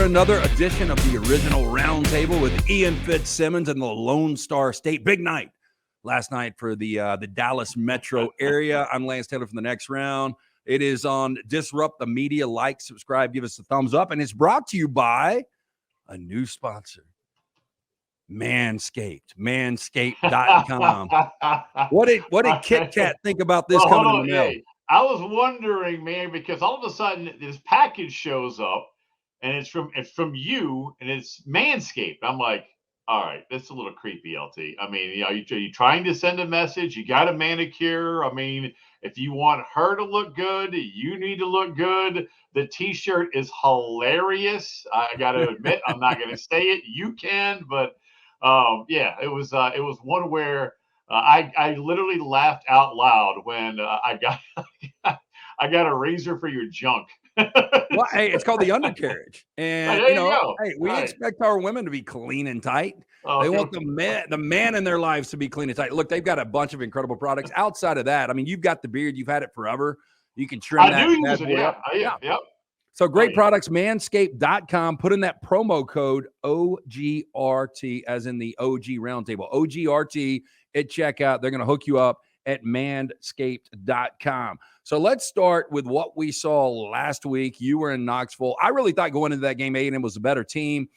another edition of the original Roundtable with Ian Fitzsimmons and the Lone Star State. Big night last night for the Dallas metro area. I'm Lance Taylor from the Next Round. It is on Disrupt the Media. Like, subscribe, give us a thumbs up. And it's brought to you by a new sponsor, Manscaped, manscaped.com. What did Kit Kat think about this coming in the mail? I was wondering, man, because all of a sudden this package shows up and it's from you and it's Manscaped. I'm like, all right, that's a little creepy, LT. I mean, you're trying to send a message. You got a manicure. I mean, if you want her to look good, you need to look good. The T-shirt is hilarious. I got to admit, I'm not going to say it. You can, but it was one where I literally laughed out loud when I got a razor for your junk. Well, hey, it's called the undercarriage, and we expect our women to be clean and tight. They want the man in their lives to be clean and tight. Look, they've got a bunch of incredible products. Outside of that, I mean, you've got the beard, you've had it forever. You can trim that. Yep. So great products, manscaped.com. Put in that promo code OGRT, as in the OG Roundtable, OGRT at checkout. They're going to hook you up at manscaped.com. So let's start with what we saw last week. You were in Knoxville. I really thought going into that game, A&M was a better team.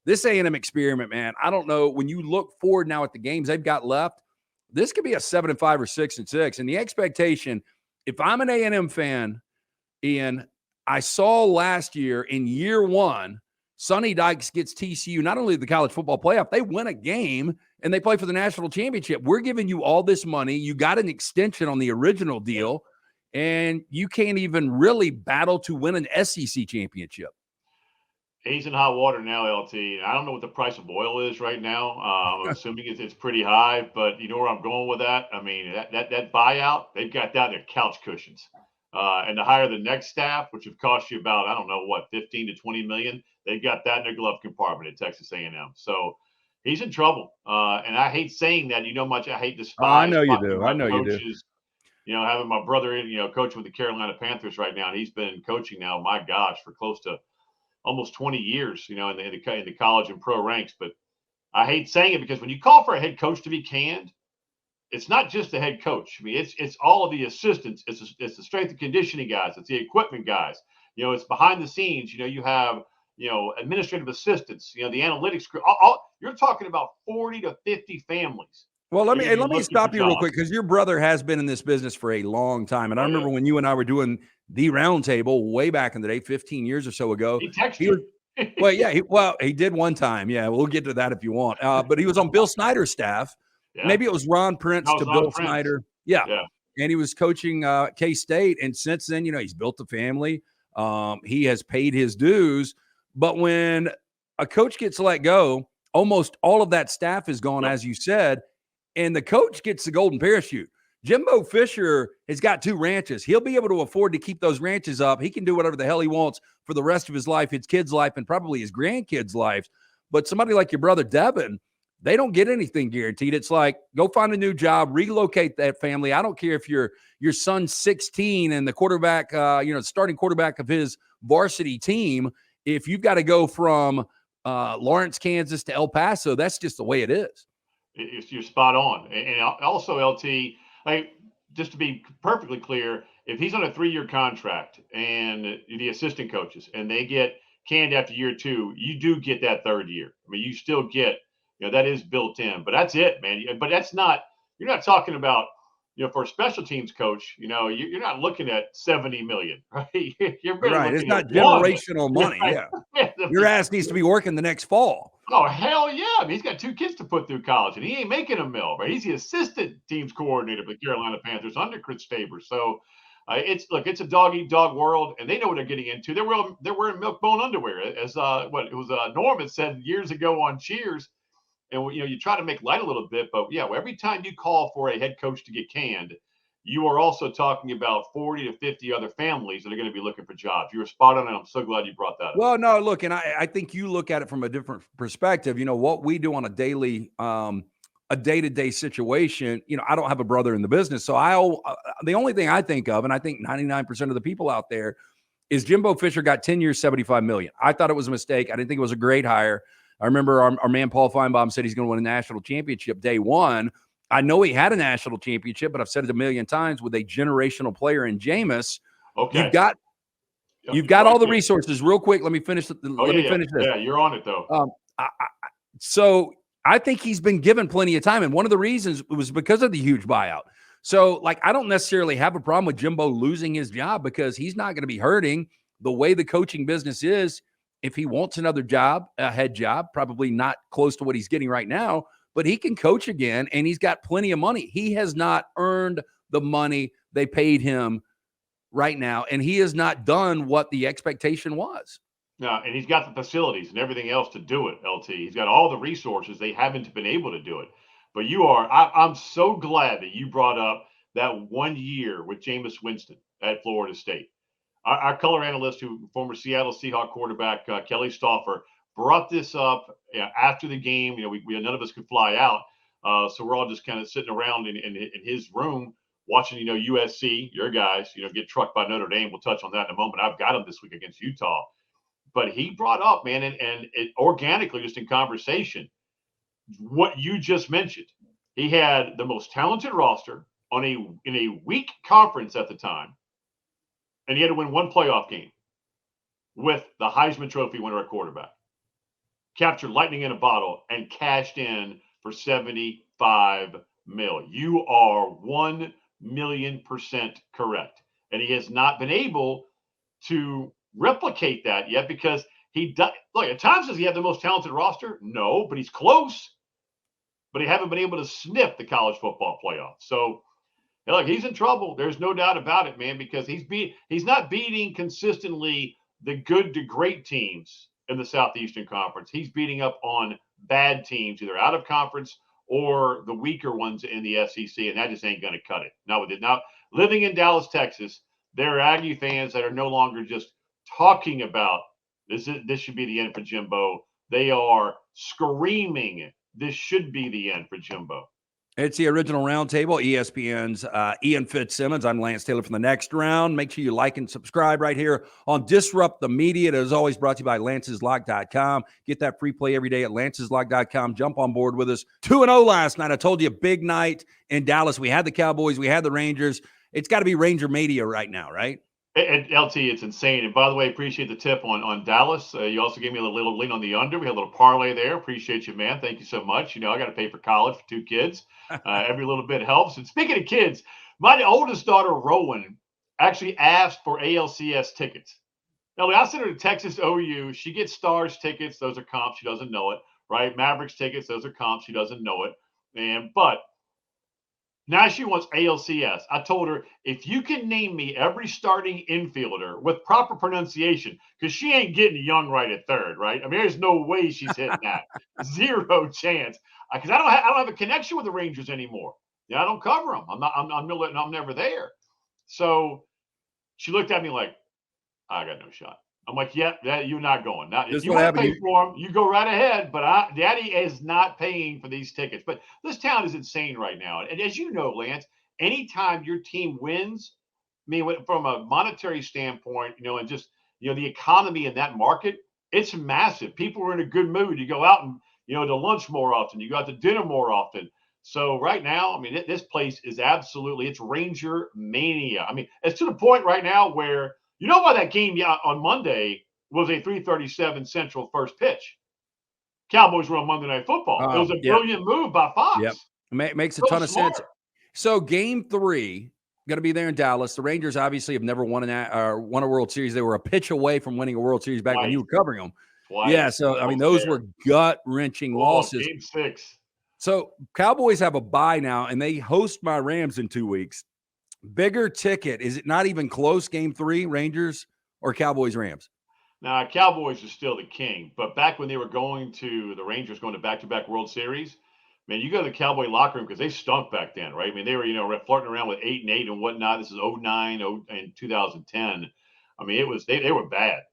This A&M experiment, man, I don't know. When you look forward now at the games they've got left, this could be a 7-5 or 6-6. And the expectation, if I'm an A&M fan, Ian, I saw last year in year one, Sonny Dykes gets TCU not only the college football playoff, they win a game and they play for the national championship. We're giving you all this money. You got an extension on the original deal, and you can't even really battle to win an SEC championship. He's in hot water now, LT. I don't know what the price of oil is right now. I'm assuming it's pretty high, but you know where I'm going with that? I mean, that buyout, they've got that in their couch cushions. And to hire the next staff, which would cost you about, I don't know, 15 to 20 million, they've got that in their glove compartment at Texas A&M. So he's in trouble. And I hate saying that. You know much I hate despise. I know you do. Coaches. You know, having my brother in, coaching with the Carolina Panthers right now, and he's been coaching now, my gosh, for close to almost 20 years, in the college and pro ranks. But I hate saying it because when you call for a head coach to be canned, it's not just the head coach. I mean, it's all of the assistants. It's the strength and conditioning guys. It's the equipment guys. It's behind the scenes. You have administrative assistants. The analytics crew. You're talking about 40 to 50 families. Well, let me stop you real quick, because your brother has been in this business for a long time, and I remember when you and I were doing the Roundtable way back in the day, 15 years or so ago. He texted you. He did one time. Yeah, we'll get to that if you want. But he was on Bill Snyder's staff. Yeah. Maybe it was Ron Prince to Bill Snyder. Yeah. And he was coaching K-State. And since then, he's built a family. He has paid his dues. But when a coach gets let go, almost all of that staff is gone, as you said, and the coach gets the golden parachute. Jimbo Fisher has got 2 ranches. He'll be able to afford to keep those ranches up. He can do whatever the hell he wants for the rest of his life, his kids' life, and probably his grandkids' lives. But somebody like your brother Devin, they don't get anything guaranteed. It's like, go find a new job, relocate that family. I don't care if your son's 16 and the quarterback, starting quarterback of his varsity team. If you've got to go from Lawrence, Kansas to El Paso, that's just the way it is. You're spot on. And also, LT, just to be perfectly clear, if he's on a 3-year contract and the assistant coaches and they get canned after year 2, you do get that 3rd year. I mean, you still get, that is built in, but that's it, man. But you're not talking about, for a special teams coach, you're not looking at 70 million, right? You're right. It's not generational money. Yeah. Your ass needs to be working the next fall. Oh, hell yeah. I mean, he's got 2 kids to put through college, and he ain't making a mill, right? He's the assistant teams coordinator for the Carolina Panthers under Chris Faber. So it's a dog-eat-dog world, and they know what they're getting into. They're wearing milk-bone underwear, as Norm had said years ago on Cheers. And, you try to make light a little bit, but every time you call for a head coach to get canned, you are also talking about 40 to 50 other families that are going to be looking for jobs. You were spot on, and I'm so glad you brought that up. Well, no, look, and I think you look at it from a different perspective. What we do on a daily, a day-to-day situation, I don't have a brother in the business. So the only thing I think of, and I think 99% of the people out there, is Jimbo Fisher got 10 years, $75 million. I thought it was a mistake. I didn't think it was a great hire. I remember our man Paul Feinbaum said he's going to win a national championship day one. I know he had a national championship, but I've said it a million times with a generational player in Jameis. Okay. You've got all the resources. Real quick, let me finish. Finish this. Yeah, you're on it though. So I think he's been given plenty of time, and one of the reasons was because of the huge buyout. So, like, I don't necessarily have a problem with Jimbo losing his job because he's not going to be hurting. The way the coaching business is, if he wants another job, a head job, probably not close to what he's getting right now, but he can coach again, and he's got plenty of money. He has not earned the money they paid him right now, and he has not done what the expectation was. No, and he's got the facilities and everything else to do it, LT. He's got all the resources. They haven't been able to do it. But I'm so glad that you brought up that 1 year with Jameis Winston at Florida State. Our color analyst, former Seattle Seahawks quarterback, Kelly Stauffer, brought this up after the game. We none of us could fly out. So we're all just kind of sitting around in his room watching, USC, your guys, get trucked by Notre Dame. We'll touch on that in a moment. I've got them this week against Utah. But he brought up, man, and it organically, just in conversation, what you just mentioned. He had the most talented roster in a weak conference at the time, and he had to win one playoff game with the Heisman Trophy winner at quarterback. Captured lightning in a bottle and cashed in for $75 million. You are 1,000,000% correct, and he has not been able to replicate that yet because he does. Look, at times does he have the most talented roster? No, but he's close. But he haven't been able to sniff the college football playoff. So, look, he's in trouble. There's no doubt about it, man, because he's not beating consistently the good to great teams in the Southeastern Conference. He's beating up on bad teams, either out of conference or the weaker ones in the SEC, and that just ain't going to cut it. Not with it. Now, living in Dallas, Texas, there are Aggie fans that are no longer just talking about this should be the end for Jimbo. They are screaming this should be the end for Jimbo. It's the original Roundtable, ESPN's Ian Fitzsimmons. I'm Lance Taylor from The Next Round. Make sure you like and subscribe right here on Disrupt the Media. It is always brought to you by Lance'sLock.com. Get that free play every day at Lance'sLock.com. Jump on board with us. 2-0 last night. I told you, big night in Dallas. We had the Cowboys. We had the Rangers. It's got to be Ranger Mania right now, right? And LT, it's insane. And by the way, appreciate the tip on Dallas. You also gave me a little lean on the under. We had a little parlay there. Appreciate you, man. Thank you so much. I got to pay for college for 2 kids. Every little bit helps. And speaking of kids, my oldest daughter, Rowan, actually asked for ALCS tickets. Now, I sent her to Texas OU. She gets Stars tickets. Those are comps. She doesn't know it, right? Mavericks tickets. Those are comps. She doesn't know it. But now she wants ALCS. I told her, if you can name me every starting infielder with proper pronunciation, because she ain't getting Young right at third, right? I mean, there's no way she's hitting that. Zero chance. Because I don't have a connection with the Rangers anymore. I don't cover them. I'm never there. So she looked at me like, I got no shot. I'm like, yeah, you're not going. Now, if you want to pay for them, you go right ahead. But Daddy is not paying for these tickets. But this town is insane right now. And as you know, Lance, anytime your team wins, I mean, from a monetary standpoint, and just, the economy in that market, it's massive. People are in a good mood. You go out and, to lunch more often. You go out to dinner more often. So right now, I mean, this place is it's Ranger Mania. I mean, it's to the point right now where, why that game on Monday was a 3:37 Central first pitch. Cowboys were on Monday Night Football. It was a brilliant move by Fox. Yep. Makes a ton of sense. So game 3, going to be there in Dallas. The Rangers obviously have never won a World Series. They were a pitch away from winning a World Series back when you were covering them. Twice. Yeah, so, I mean, those were gut-wrenching losses. Game 6. So Cowboys have a bye now, and they host my Rams in 2 weeks. Bigger ticket. Is it not even close, game 3, Rangers or Cowboys-Rams? Now, Cowboys are still the king. But back when they were the Rangers going to back-to-back World Series, man, you go to the Cowboy locker room because they stunk back then, right? I mean, they were, flirting around with 8-8 and whatnot. This is 2009 and 2010. I mean, they were bad.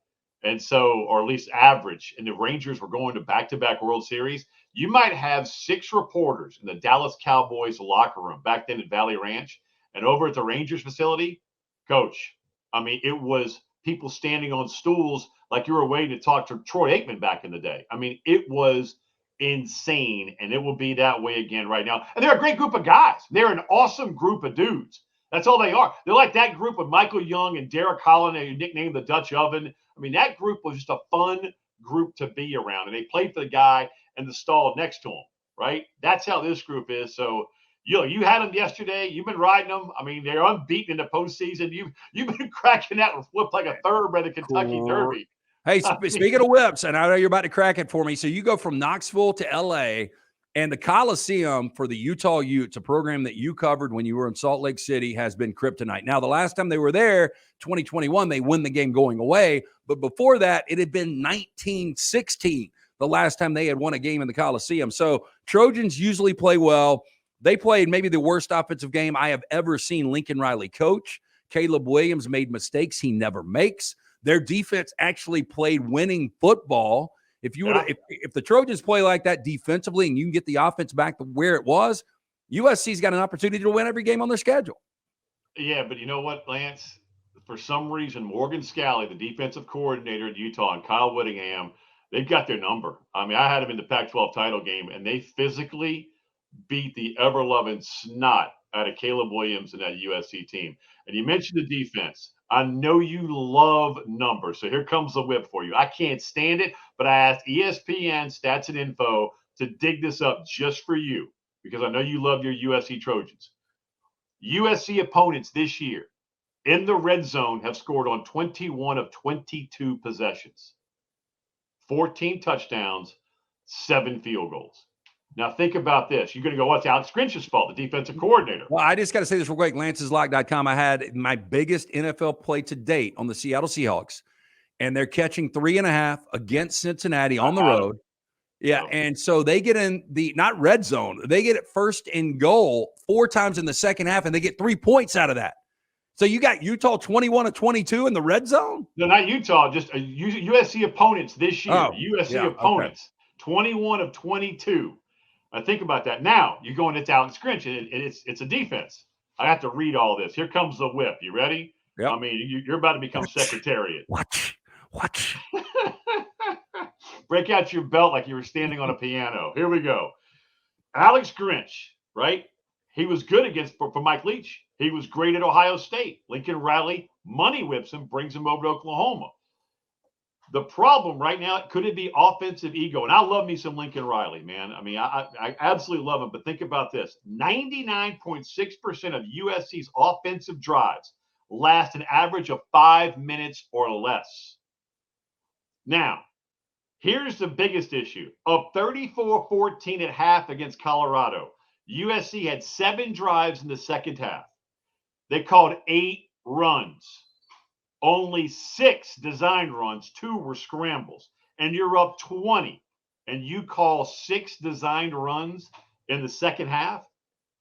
And so, or at least average. And the Rangers were going to back-to-back World Series. You might have 6 reporters in the Dallas Cowboys locker room back then at Valley Ranch. And over at the Rangers facility, Coach, I mean, it was people standing on stools like you were waiting to talk to Troy Aikman back in the day. I mean, it was insane, and it will be that way again right now. And they're a great group of guys. They're an awesome group of dudes. That's all they are. They're like that group with Michael Young and Derek Holland, and nicknamed the Dutch Oven. I mean, that group was just a fun group to be around, and they played for the guy in the stall next to him, right? That's how this group is. So, you had them yesterday. You've been riding them. I mean, they're unbeaten in the postseason. You've been cracking that whip like a thoroughbred of Kentucky Derby. Hey, speaking of whips, and I know you're about to crack it for me. So you go from Knoxville to L.A., and the Coliseum for the Utah Utes, a program that you covered when you were in Salt Lake City, has been kryptonite. Now, the last time they were there, 2021, they win the game going away. But before that, it had been 1916, the last time they had won a game in the Coliseum. So Trojans usually play well. They played maybe the worst offensive game I have ever seen Lincoln Riley coach. Caleb Williams made mistakes he never makes. Their defense actually played winning football. If the Trojans play like that defensively and you can get the offense back to where it was, USC's got an opportunity to win every game on their schedule. Yeah, but you know what, Lance? For some reason, Morgan Scalley, the defensive coordinator at Utah, and Kyle Whittingham, they've got their number. I mean, I had them in the Pac-12 title game, and they physically beat the ever-loving snot out of Caleb Williams and that USC team. And you mentioned the defense. I know you love numbers, so here comes the whip for you. I can't stand it, but I asked ESPN Stats and Info to dig this up just for you because I know you love your USC Trojans. USC opponents this year in the red zone have scored on 21 of 22 possessions, 14 touchdowns, 7 field goals. Now, think about this. You're going to go, what's Alex Grinch's fault, the defensive coordinator? Well, I just got to say this real quick. Lance'sLock.com, I had my biggest NFL play to date on the Seattle Seahawks, and they're catching 3.5 against Cincinnati on the road. Yeah, and so they get in the not red zone. They get it first and goal 4 times in the second half, and they get 3 points out of that. So you got Utah 21 of 22 in the red zone? No, not Utah, just USC opponents this year. USC opponents, 21 of 22. Think about that. Now you're going into Alex Grinch, and it's a defense. I have to read all this. Here comes the whip. You ready? Yep. I mean, you're about to become secretariat. Watch. Break out your belt like you were standing on a piano. Here we go. Alex Grinch, right? He was good for Mike Leach. He was great at Ohio State. Lincoln Riley money whips him, brings him over to Oklahoma. The problem right now, could it be offensive ego? And I love me some Lincoln Riley, man. I mean, I absolutely love him. But think about this. 99.6% of USC's offensive drives last an average of 5 minutes or less. Now, here's the biggest issue. Of 34-14 at half against Colorado, USC had 7 drives in the second half. They called 8 runs. Only 6 designed runs, 2 were scrambles, and you're up 20, and you call 6 designed runs in the second half?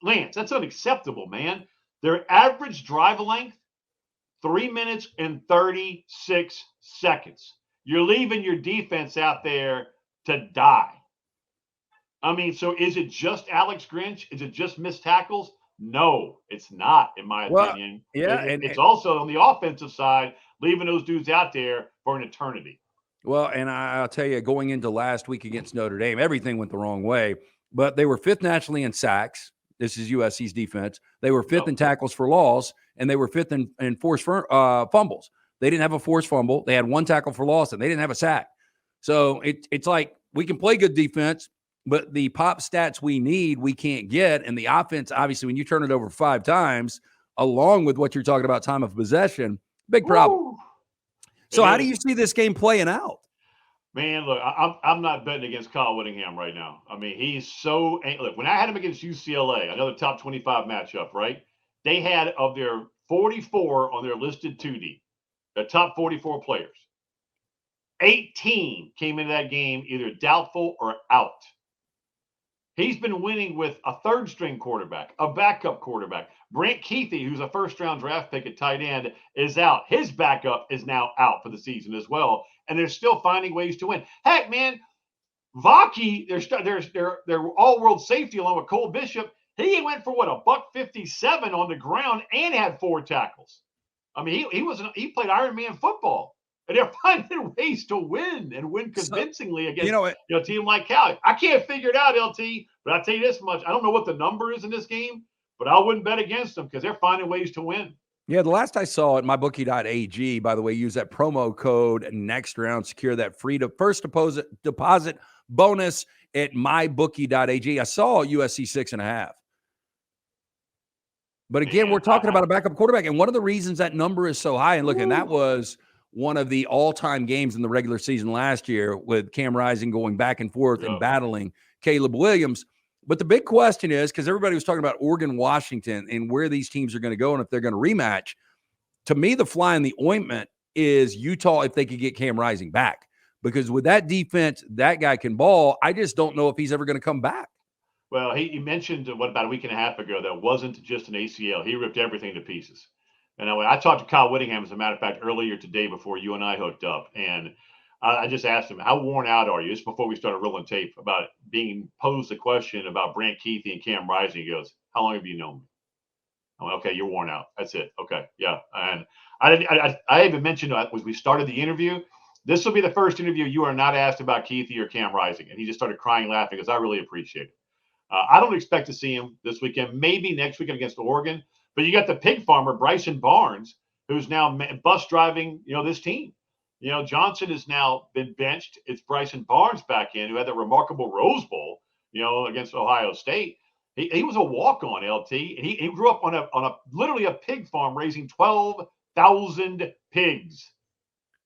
Lance, that's unacceptable, man. Their average drive length, 3 minutes and 36 seconds. You're leaving your defense out there to die. I mean, so is it just Alex Grinch? Is it just missed tackles? No, it's not, in my opinion. Yeah, it's also on the offensive side, leaving those dudes out there for an eternity. Well, and I'll tell you, going into last week against Notre Dame, everything went the wrong way. But they were 5th nationally in sacks. This is USC's defense. They were 5th in tackles for loss, and they were 5th in forced fumbles. They didn't have a forced fumble. They had 1 tackle for loss, and they didn't have a sack. So it's like we can play good defense, but the pop stats we need, we can't get. And the offense, obviously, when you turn it over 5 times, along with what you're talking about, time of possession, big problem. Woo. So how do you see this game playing out? Man, look, I'm not betting against Kyle Whittingham right now. I mean, he's so – look, when I had him against UCLA, another top 25 matchup, right, they had of their 44 on their listed 2D, the top 44 players, 18 came into that game either doubtful or out. He's been winning with a third-string quarterback, a backup quarterback. Brant Keithy, who's a first-round draft pick at tight end, is out. His backup is now out for the season as well, and they're still finding ways to win. Heck, man, Vaki, their all-world safety along with Cole Bishop, he went for, what, $157 on the ground and had 4 tackles. I mean, he played Iron Man football, and they're finding ways to win and win convincingly against a team like Cali. I can't figure it out, LT, but I'll tell you this much: I don't know what the number is in this game, but I wouldn't bet against them because they're finding ways to win. Yeah, the last I saw at mybookie.ag, by the way, use that promo code next round, secure that free first deposit bonus at mybookie.ag. I saw USC 6.5. But again, we're talking about a backup quarterback. And one of the reasons that number is so high, and look, and that was one of the all-time games in the regular season last year with Cam Rising going back and forth and battling Caleb Williams. But the big question is, because everybody was talking about Oregon, Washington, and where these teams are going to go and if they're going to rematch. To me, the fly in the ointment is Utah if they could get Cam Rising back. Because with that defense, that guy can ball. I just don't know if he's ever going to come back. Well, he mentioned about a week and a half ago that wasn't just an ACL. He ripped everything to pieces. And I talked to Kyle Whittingham, as a matter of fact, earlier today before you and I hooked up. And I just asked him, how worn out are you? This is before we started rolling tape, about being posed a question about Brant Keithy and Cam Rising. He goes, how long have you known me? I went, okay, you're worn out. That's it. Okay, yeah. And I even mentioned as we started the interview, this will be the first interview you are not asked about Keithy or Cam Rising. And he just started crying, laughing, because I really appreciate it. I don't expect to see him this weekend, maybe next weekend against Oregon. But you got the pig farmer, Bryson Barnes, who's now bus driving, this team. Johnson has now been benched. It's Bryson Barnes back in, who had that remarkable Rose Bowl, against Ohio State. He was a walk-on, LT. And he grew up on a literally a pig farm raising 12,000 pigs.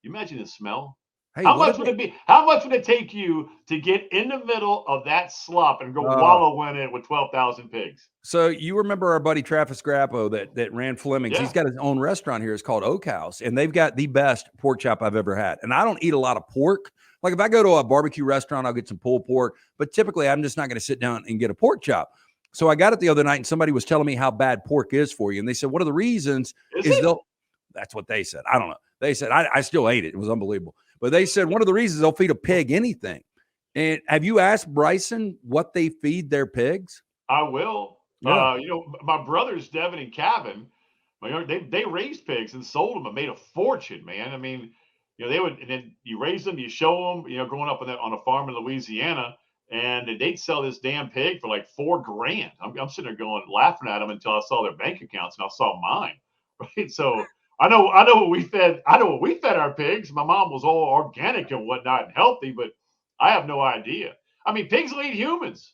You imagine the smell? Hey, how much would it be? How much would it take you to get in the middle of that slop and go wallow in it with 12,000 pigs? So you remember our buddy Travis Grappo that ran Fleming's? Yeah. He's got his own restaurant here. It's called Oak House, and they've got the best pork chop I've ever had. And I don't eat a lot of pork. Like if I go to a barbecue restaurant, I'll get some pulled pork. But typically, I'm just not going to sit down and get a pork chop. So I got it the other night, and somebody was telling me how bad pork is for you. And they said one of the reasons is that's what they said. I don't know. They said I still ate it. It was unbelievable. But they said one of the reasons they'll feed a pig anything. And have you asked Bryson what they feed their pigs? I will. Yeah. My brothers, Devin and Kevin, they raised pigs and sold them and made a fortune, man. I mean, they would, and then you raise them, you show them, growing up on a farm in Louisiana, and they'd sell this damn pig for like $4,000. I'm sitting there laughing at them until I saw their bank accounts and I saw mine. Right. So I know what we fed. I know what we fed our pigs. My mom was all organic and whatnot and healthy, but I have no idea. I mean, pigs will eat humans.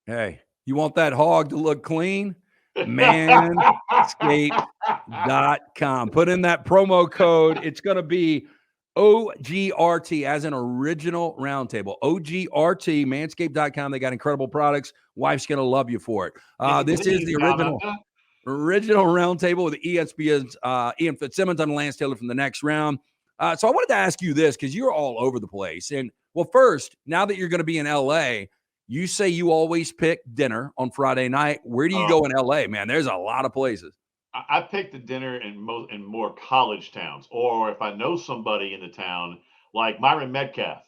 Hey, you want that hog to look clean? Manscaped.com. Put in that promo code. It's going to be OGRT, as an original roundtable. OGRT, manscaped.com. They got incredible products. Wife's going to love you for it. This is the original roundtable with ESPN's Ian Fitzsimmons. I'm Lance Taylor from the next round. So I wanted to ask you this, because you're all over the place. And well, first, now that you're going to be in LA, you say you always pick dinner on Friday night. Where do you go in LA, man? There's a lot of places. I pick the dinner in more college towns, or if I know somebody in the town, like Myron Metcalf,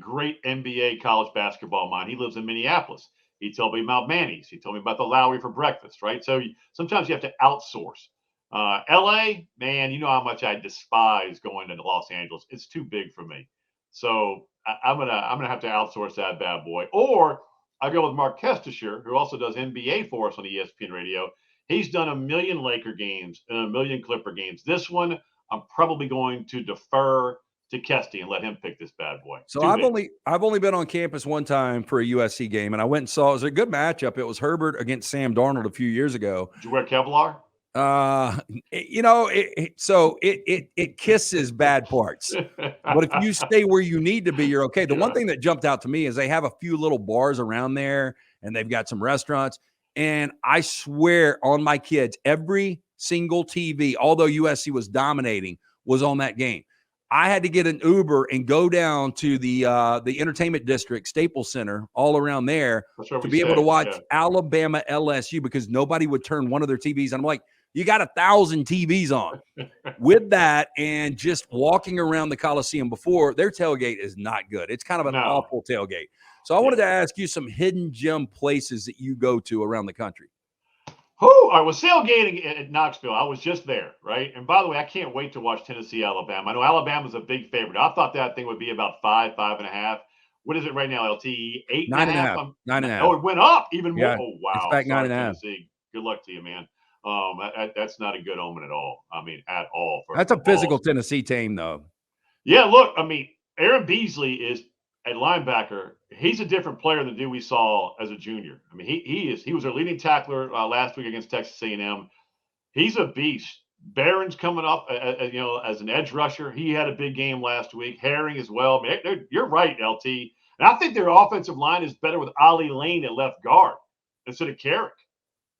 great NBA college basketball mind. He lives in Minneapolis. He told me about Manny's. He told me about the Lowry for breakfast, right? So sometimes you have to outsource. LA, man, you know how much I despise going to Los Angeles. It's too big for me. So I'm gonna have to outsource that bad boy. Or I go with Mark Kestisher, who also does NBA for us on ESPN Radio. He's done 1 million Laker games and 1 million Clipper games. This one, I'm probably going to defer to Kesty and let him pick this bad boy. So I've only been on campus one time for a USC game, and I went and saw it. Was a good matchup. It was Herbert against Sam Darnold a few years ago. Did you wear Kevlar? It kisses bad parts. But if you stay where you need to be, you're okay. The one thing that jumped out to me is they have a few little bars around there, and they've got some restaurants. And I swear on my kids, every single TV, although USC was dominating, was on that game. I had to get an Uber and go down to the entertainment district, Staples Center, all around there to be able to watch Alabama LSU, because nobody would turn one of their TVs. And I'm like, you got 1,000 TVs on. With that, and just walking around the Coliseum before, their tailgate is not good. It's kind of an awful tailgate. So I wanted to ask you some hidden gem places that you go to around the country. All right, well, tailgating at Knoxville, I was just there, right? And by the way, I can't wait to watch Tennessee, Alabama. I know Alabama's a big favorite. I thought that thing would be about 5.5. What is it right now, LT? 8.5? 9.5. Oh, it went up even more. Yeah, Oh, it's wow. back Sorry, 9.5. Tennessee. Good luck to you, man. That's not a good omen at all. I mean, at all. That's a physical Tennessee team, though. Yeah, look, I mean, Aaron Beasley is at linebacker. He's a different player than the dude we saw as a junior. I mean, he was our leading tackler last week against Texas A&M. He's a beast. Barron's coming up, as an edge rusher. He had a big game last week. Herring as well. Man, you're right, LT. And I think their offensive line is better with Ali Lane at left guard instead of Carrick,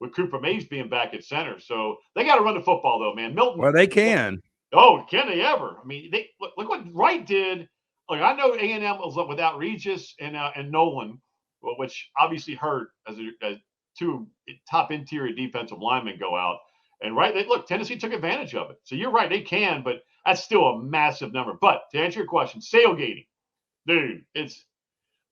with Cooper Mays being back at center. So they got to run the football, though, man. Milton. Well, they can. Oh, can they ever? I mean, look what Wright did. Like, I know A&M was without Regis and Nolan, which obviously hurt as two top interior defensive linemen go out. And look, Tennessee took advantage of it. So you're right, they can, but that's still a massive number. But to answer your question, tailgating, dude,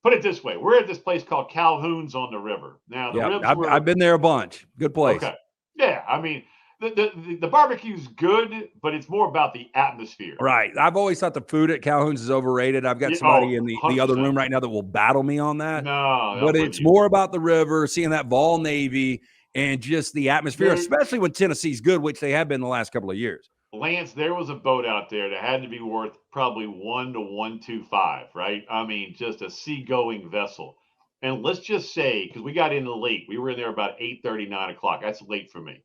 put it this way: we're at this place called Calhoun's on the river. Now, I've been there a bunch. Good place. Okay, yeah, I mean, the barbecue's good, but it's more about the atmosphere. Right. I've always thought the food at Calhoun's is overrated. I've got somebody in the other room right now that will battle me on that. No, but it's more about the river, seeing that Vol Navy, and just the atmosphere, especially when Tennessee's good, which they have been the last couple of years. Lance, there was a boat out there that had to be worth probably $1 to $1.25, right? I mean, just a seagoing vessel. And let's just say, because we got in late, we were in there about 8:30, 9 o'clock. That's late for me.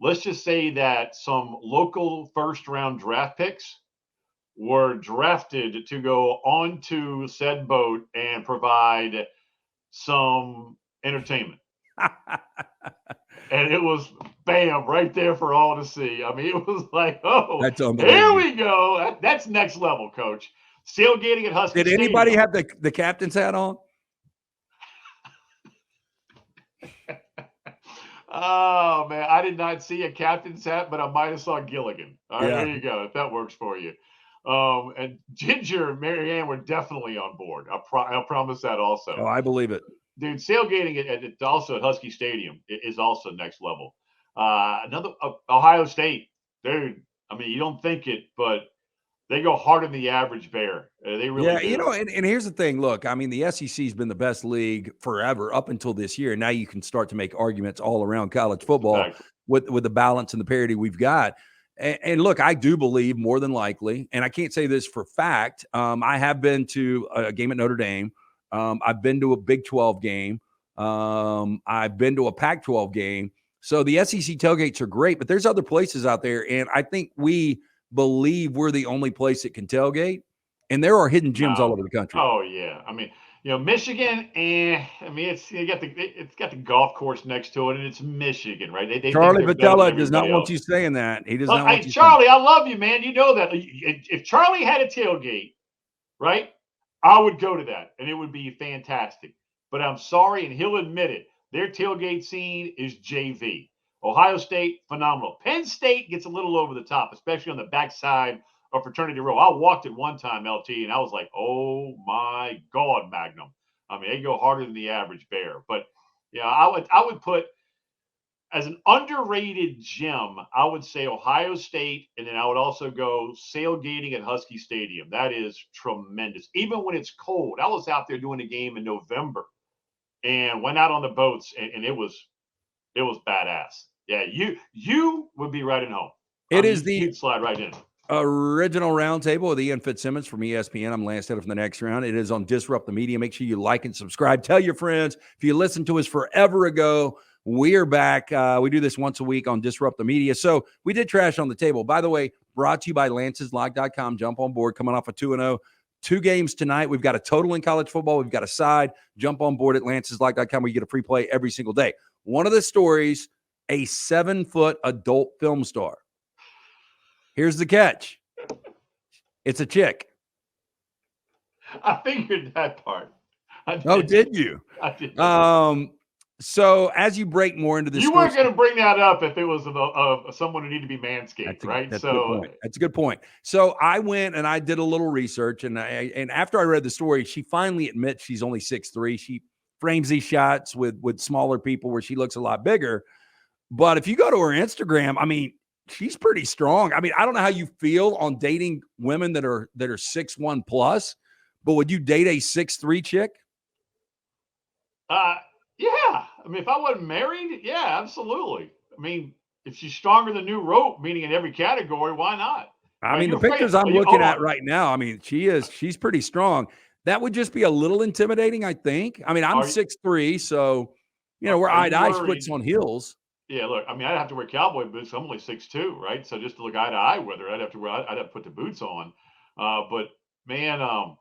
Let's just say that some local first-round draft picks were drafted to go onto said boat and provide some entertainment. And it was bam right there for all to see. I mean, it was like, oh, here we go. That's next level, Coach. Tailgating at Husky Did anybody have the captain's hat on? Oh, man, I did not see a captain's hat, but I might have saw Gilligan. All right, there you go, if that works for you. And Ginger and Marianne were definitely on board. I'll promise that also. Oh, I believe it. Dude, tailgating also at Husky Stadium is also next level. Another Ohio State, dude. I mean, you don't think it, but they go harder than the average bear. They really do. And here's the thing. Look, I mean, the SEC's been the best league forever up until this year. Now you can start to make arguments all around college football with the balance and the parity we've got. And look, I do believe more than likely, and I can't say this for fact, I have been to a game at Notre Dame. I've been to a Big 12 game. I've been to a Pac-12 game. So the SEC tailgates are great, but there's other places out there. And I think we believe we're the only place that can tailgate. And there are hidden gems all over the country. Oh, yeah. I mean, Michigan, I mean, it's got the golf course next to it, and it's Michigan, right? Charlie Vitella does not want you saying that. He does not want you Charlie, I love you, man. You know that. If Charlie had a tailgate, right, I would go to that, and it would be fantastic. But I'm sorry, and he'll admit it, their tailgate scene is JV. Ohio State, phenomenal. Penn State gets a little over the top, especially on the backside of Fraternity Row. I walked it one time, LT, and I was like, oh, my God, Magnum. I mean, they go harder than the average bear. But, yeah, I would put, as an underrated gem, I would say Ohio State, and then I would also go tailgating at Husky Stadium. That is tremendous. Even when it's cold. I was out there doing a game in November and went out on the boats, and it was badass. Yeah, you would be right at home. You'd slide right in. Original Roundtable with Ian Fitzsimmons from ESPN. I'm Lance Taylor from the Next Round. It is on Disrupt the Media. Make sure you like and subscribe. Tell your friends. If you listened to us forever ago, we're back. We do this once a week on Disrupt the Media. So we did Trash on the Table. By the way, brought to you by Lance'sLock.com. Jump on board. Coming off a 2-0. 2 games tonight. We've got a total in college football. We've got a side. Jump on board at Lance'sLock.com where you get a free play every single day. One of the stories, a 7-foot adult film star. Here's the catch. It's a chick. I figured that part. Did you? I did. So as you break more into this, you weren't going to bring that up if it was of someone who needed to be manscaped, right? That's a good point. That's a good point. So I went and I did a little research, and after I read the story, she finally admits she's only 6'3". She frames these shots with smaller people where she looks a lot bigger. But if you go to her Instagram, I mean, she's pretty strong. I mean, I don't know how you feel on dating women that are 6'1" plus, but would you date a 6'3" chick? Yeah. I mean, if I wasn't married, yeah, absolutely. I mean, if she's stronger than new rope, meaning in every category, why not? I mean, the pictures I'm looking at right now, I mean, she's pretty strong. That would just be a little intimidating, I think. I mean, I'm 6'3", so we're eye to eye, splits on heels. Yeah, look, I mean, I'd have to wear cowboy boots. I'm only 6'2", right? So just to look eye to eye with her, I'd have to put the boots on. But man, are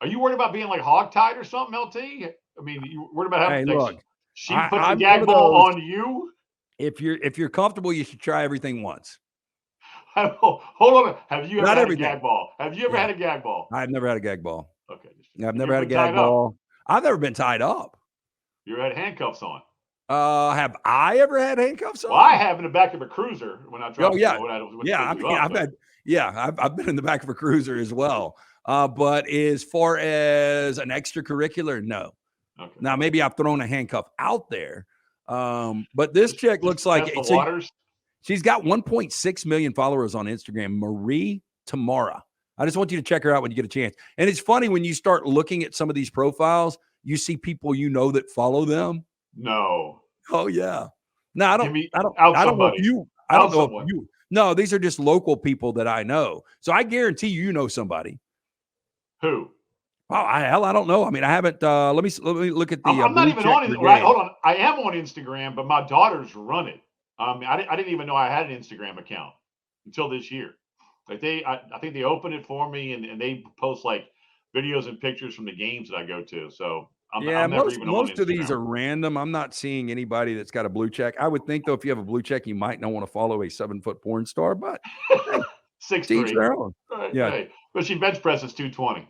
you worried about being like hogtied or something, LT? I mean, you worried about having she puts the gag ball on you? If you're comfortable, you should try everything once. Hold on. Have you ever had a gag ball? Have you ever had a gag ball? I've never had a gag ball. Okay. I've never had a gag ball. I've never been tied up. You ever had handcuffs on? Have I ever had handcuffs on? Well, I have in the back of a cruiser when I dropped. Oh yeah, I've been in the back of a cruiser as well. But as far as an extracurricular, no. Okay. Now maybe I've thrown a handcuff out there. But this chick looks like she's got 1.6 million followers on Instagram. Marie Tamara. I just want you to check her out when you get a chance. And it's funny when you start looking at some of these profiles, you see people that follow them. No. Oh yeah. No, I don't know if you. No, these are just local people that I know. So I guarantee you know somebody. Who? Oh, I don't know. I mean, I haven't. Let me look at the. I'm not even on it. Right, hold on. I am on Instagram, but my daughters run it. I didn't even know I had an Instagram account until this year. Like I think they opened it for me, and they post like videos and pictures from the games that I go to. So I'm never even most of these are random. I'm not seeing anybody that's got a blue check. I would think though, if you have a blue check, you might not want to follow a 7-foot porn star, but hey, 6'3". Right, yeah, right. But she bench presses 220.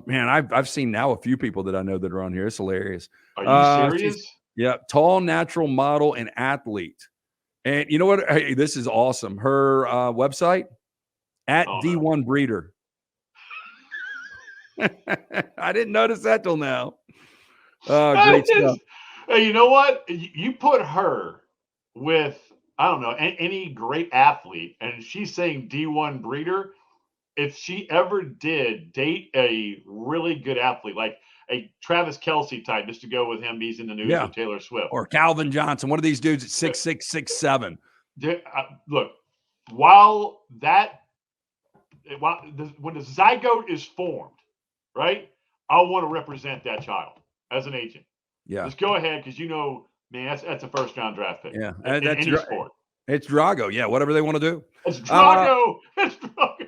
Man, I've seen now a few people that I know that are on here. It's hilarious. Are you serious? Yeah, tall, natural model and athlete. And you know what? Hey, this is awesome. Her website at D1 Breeder. I didn't notice that till now. Great stuff. Hey, you know what? You put her with, I don't know, any great athlete, and she's saying D1 Breeder. If she ever did date a really good athlete, like a Travis Kelce type, just to go with him, he's in the news with Taylor Swift. Or Calvin Johnson, one of these dudes at 6'6", 6'7". Look, when the zygote is formed, right, I want to represent that child as an agent. Yeah. Just go ahead, because man, that's a first-round draft pick. Yeah, that's any sport. It's Drago. Yeah, whatever they want to do. It's Drago. It's Drago.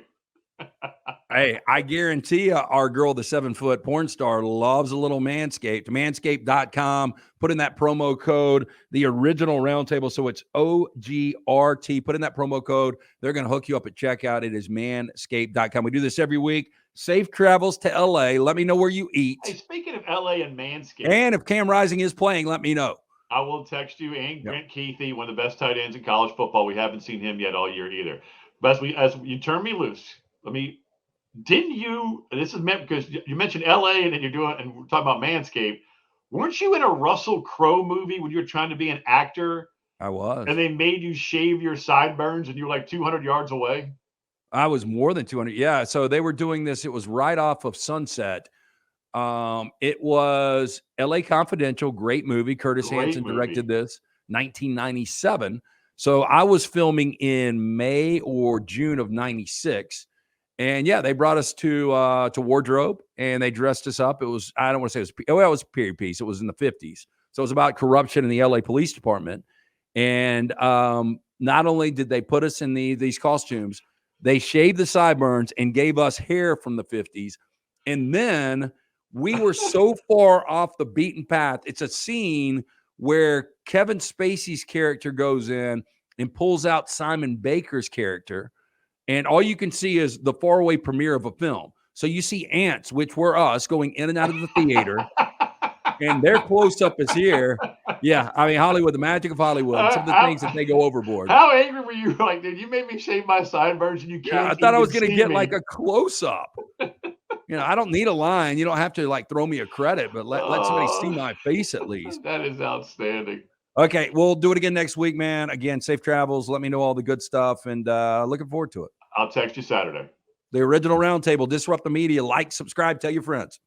Hey, I guarantee you our girl, the 7-foot porn star, loves a little Manscaped. Manscaped.com. Put in that promo code, the original Roundtable. So it's OGRT. Put in that promo code. They're going to hook you up at checkout. It is manscaped.com. We do this every week. Safe travels to L.A. Let me know where you eat. Hey, speaking of L.A. and Manscaped. And if Cam Rising is playing, let me know. I will text you. And Grant Keithy, one of the best tight ends in college football. We haven't seen him yet all year either. But as you turn me loose, didn't you, and this is meant because you mentioned LA and then we're talking about Manscaped. Weren't you in a Russell Crowe movie when you were trying to be an actor? I was. And they made you shave your sideburns and you were like 200 yards away? I was more than 200. Yeah. So they were doing this. It was right off of Sunset. It was L.A. Confidential. Great movie. Curtis Hanson directed this, 1997. So I was filming in May or June of 96. And yeah, they brought us to wardrobe and they dressed us up. It was, I don't want to say it was a period piece. It was in the 50s. So it was about corruption in the LA Police Department. And not only did they put us in these costumes, they shaved the sideburns and gave us hair from the 50s. And then we were so far off the beaten path. It's a scene where Kevin Spacey's character goes in and pulls out Simon Baker's character. And all you can see is the faraway premiere of a film. So you see ants, which were us, going in and out of the theater. And their close-up is here. Yeah, I mean, Hollywood, the magic of Hollywood. Some of the things that they go overboard. How angry were you? Like, dude, you made me shave my sideburns and you can't. Yeah, I thought I was going to get like a close-up. I don't need a line. You don't have to like throw me a credit, but let somebody see my face at least. That is outstanding. Okay, we'll do it again next week, man. Again, safe travels. Let me know all the good stuff, and looking forward to it. I'll text you Saturday. The original Roundtable, Disrupt the Media. Like, subscribe, tell your friends.